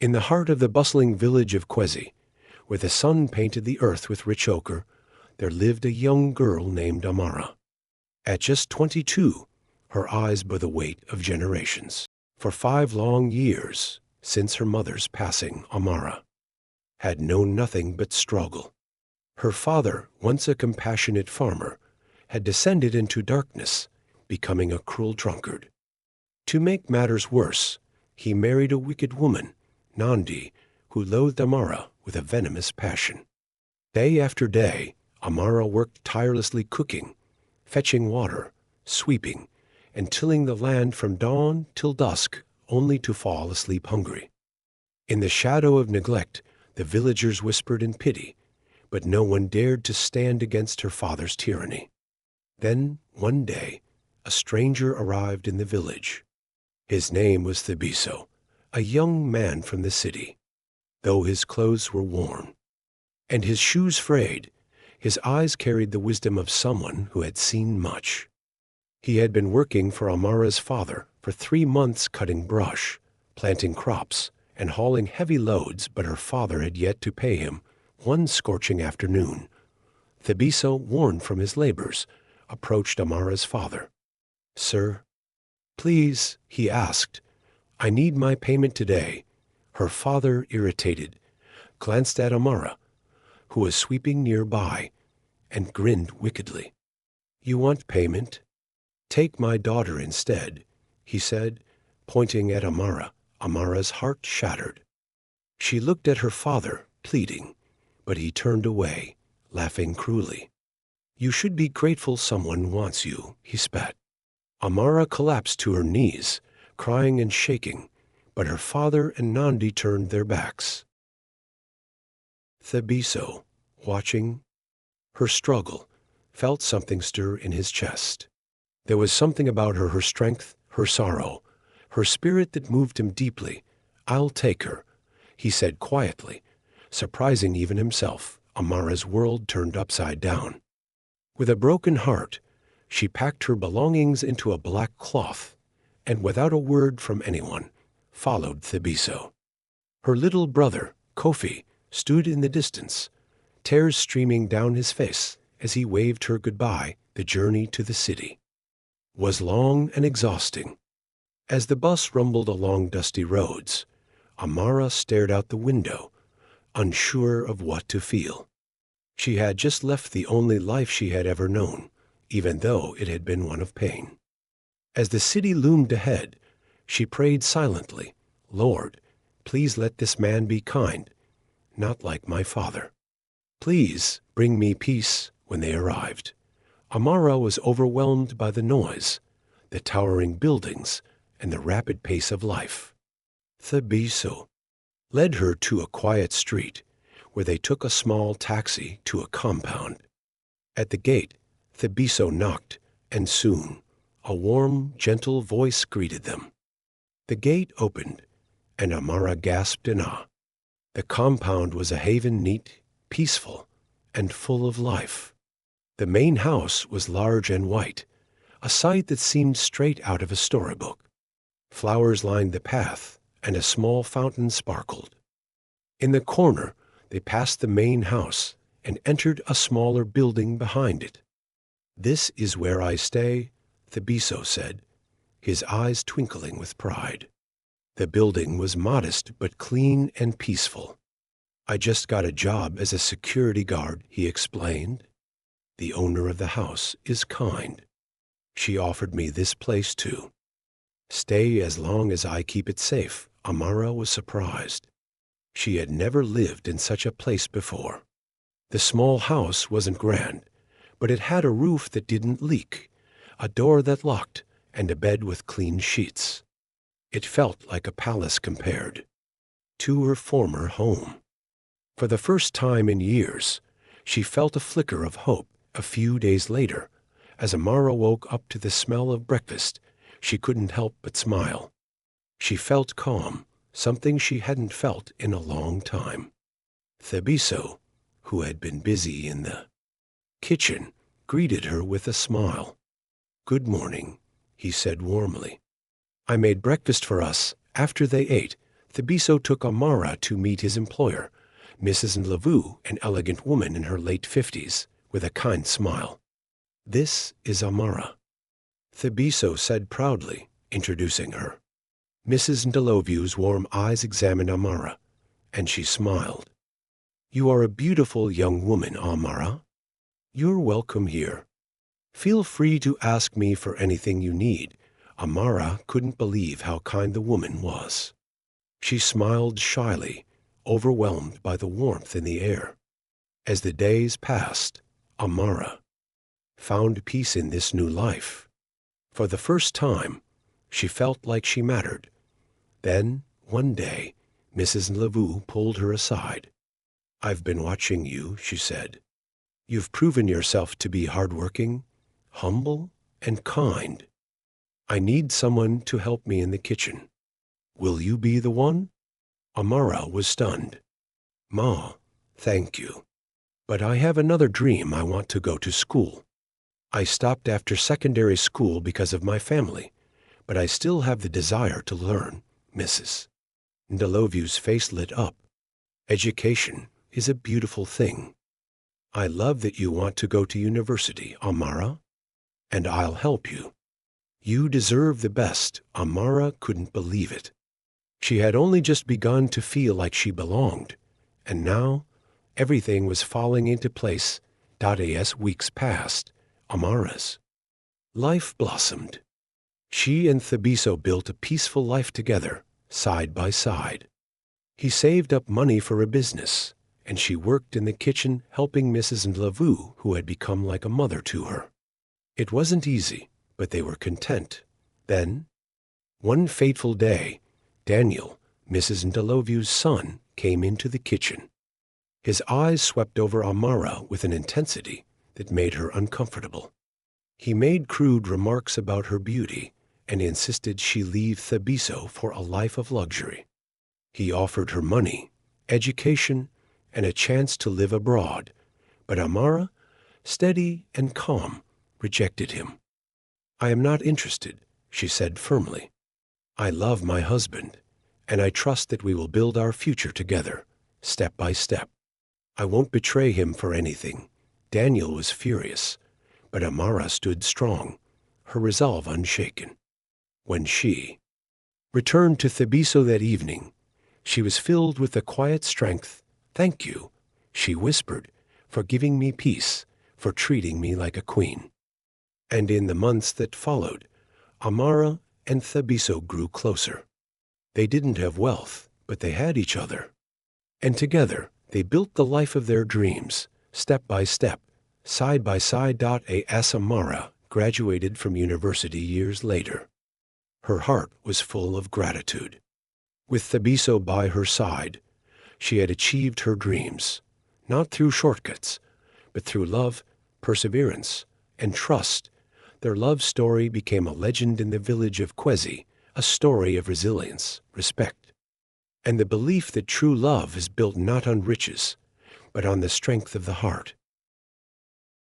In the heart of the bustling village of Kwezi, where the sun painted the earth with rich ochre, there lived a young girl named Amara. At just 22, her eyes bore the weight of generations. For 5 long years, since her mother's passing, Amara had known nothing but struggle. Her father, once a compassionate farmer, had descended into darkness, becoming a cruel drunkard. To make matters worse, he married a wicked woman, Nandi, who loathed Amara with a venomous passion. Day after day, Amara worked tirelessly cooking, fetching water, sweeping, and tilling the land from dawn till dusk, only to fall asleep hungry. In the shadow of neglect, the villagers whispered in pity, but no one dared to stand against her father's tyranny. Then, one day, a stranger arrived in the village. His name was Thabiso, a young man from the city. Though his clothes were worn and his shoes frayed, his eyes carried the wisdom of someone who had seen much. He had been working for Amara's father for 3 months, cutting brush, planting crops, and hauling heavy loads, but her father had yet to pay him. One scorching afternoon, Thabiso, worn from his labors, approached Amara's father. "Sir, please," he asked, "I need my payment today." Her father, irritated, glanced at Amara, who was sweeping nearby, and grinned wickedly. "You want payment? Take my daughter instead," he said, pointing at Amara. Amara's heart shattered. She looked at her father, pleading, but he turned away, laughing cruelly. "You should be grateful someone wants you," he spat. Amara collapsed to her knees, crying and shaking, but her father and Nandi turned their backs. Thabiso, watching her struggle, felt something stir in his chest. There was something about her, her strength, her sorrow, her spirit that moved him deeply. "I'll take her," he said quietly, surprising even himself. Amara's world turned upside down. With a broken heart, she packed her belongings into a black cloth, and without a word from anyone, followed Thabiso. Her little brother, Kofi, stood in the distance, tears streaming down his face as he waved her goodbye. The journey to the city was long and exhausting. As the bus rumbled along dusty roads, Amara stared out the window, unsure of what to feel. She had just left the only life she had ever known, even though it had been one of pain. As the city loomed ahead, she prayed silently, "Lord, please let this man be kind, not like my father. Please bring me peace." When they arrived, Amara was overwhelmed by the noise, the towering buildings, and the rapid pace of life. Thabiso led her to a quiet street, where they took a small taxi to a compound. At the gate, Thabiso knocked, and soon a warm, gentle voice greeted them. The gate opened, and Amara gasped in awe. The compound was a haven, neat, peaceful, and full of life. The main house was large and white, a sight that seemed straight out of a storybook. Flowers lined the path, and a small fountain sparkled. In the corner, they passed the main house and entered a smaller building behind it. "This is where I stay," Thabiso said, his eyes twinkling with pride. The building was modest but clean and peaceful. "I just got a job as a security guard," he explained. "The owner of the house is kind. She offered me this place too. Stay as long as I keep it safe." Amara was surprised. She had never lived in such a place before. The small house wasn't grand, but it had a roof that didn't leak, a door that locked, and a bed with clean sheets. It felt like a palace compared to her former home. For the first time in years, she felt a flicker of hope. A few days later, as Amara woke up to the smell of breakfast, she couldn't help but smile. She felt calm, something she hadn't felt in a long time. Thabiso, who had been busy in the kitchen, greeted her with a smile. "Good morning," he said warmly. "I made breakfast for us." After they ate, Thabiso took Amara to meet his employer, Mrs. Lavu, an elegant woman in her late 50s, with a kind smile. "This is Amara," Thabiso said proudly, introducing her. Mrs. Ndlovu's warm eyes examined Amara, and she smiled. "You are a beautiful young woman, Amara. You're welcome here. Feel free to ask me for anything you need." Amara couldn't believe how kind the woman was. She smiled shyly, overwhelmed by the warmth in the air. As the days passed, Amara found peace in this new life. For the first time, she felt like she mattered. Then, one day, Mrs. Lavu pulled her aside. "I've been watching you," she said. "You've proven yourself to be hardworking, humble, and kind. I need someone to help me in the kitchen. Will you be the one?" Amara was stunned. "Ma, thank you. But I have another dream. I want to go to school. I stopped after secondary school because of my family, but I still have the desire to learn." Mrs. Ndlovu's face lit up. "Education is a beautiful thing. I love that you want to go to university, Amara, and I'll help you. You deserve the best." Amara couldn't believe it. She had only just begun to feel like she belonged, and now everything was falling into place. As weeks passed, Amara's life blossomed. She and Thabiso built a peaceful life together, side by side. He saved up money for a business, and she worked in the kitchen helping Mrs. Ndlovu, who had become like a mother to her. It wasn't easy, but they were content. Then, one fateful day, Daniel, Mrs. Ndlovu's son, came into the kitchen. His eyes swept over Amara with an intensity that made her uncomfortable. He made crude remarks about her beauty and insisted she leave Thabiso for a life of luxury. He offered her money, education, and a chance to live abroad, but Amara, steady and calm, rejected him. "I am not interested," she said firmly. "I love my husband, and I trust that we will build our future together, step by step. I won't betray him for anything." Daniel was furious, but Amara stood strong, her resolve unshaken. When she returned to Thabiso that evening, she was filled with a quiet strength. "Thank you," she whispered, "for giving me peace, for treating me like a queen." And in the months that followed, Amara and Thabiso grew closer. They didn't have wealth, but they had each other. And together, they built the life of their dreams, step by step, side by side. As Amara graduated from university years later, her heart was full of gratitude. With Thabiso by her side, she had achieved her dreams, not through shortcuts, but through love, perseverance, and trust. Their love story became a legend in the village of Kwezi, a story of resilience, respect, and the belief that true love is built not on riches, but on the strength of the heart.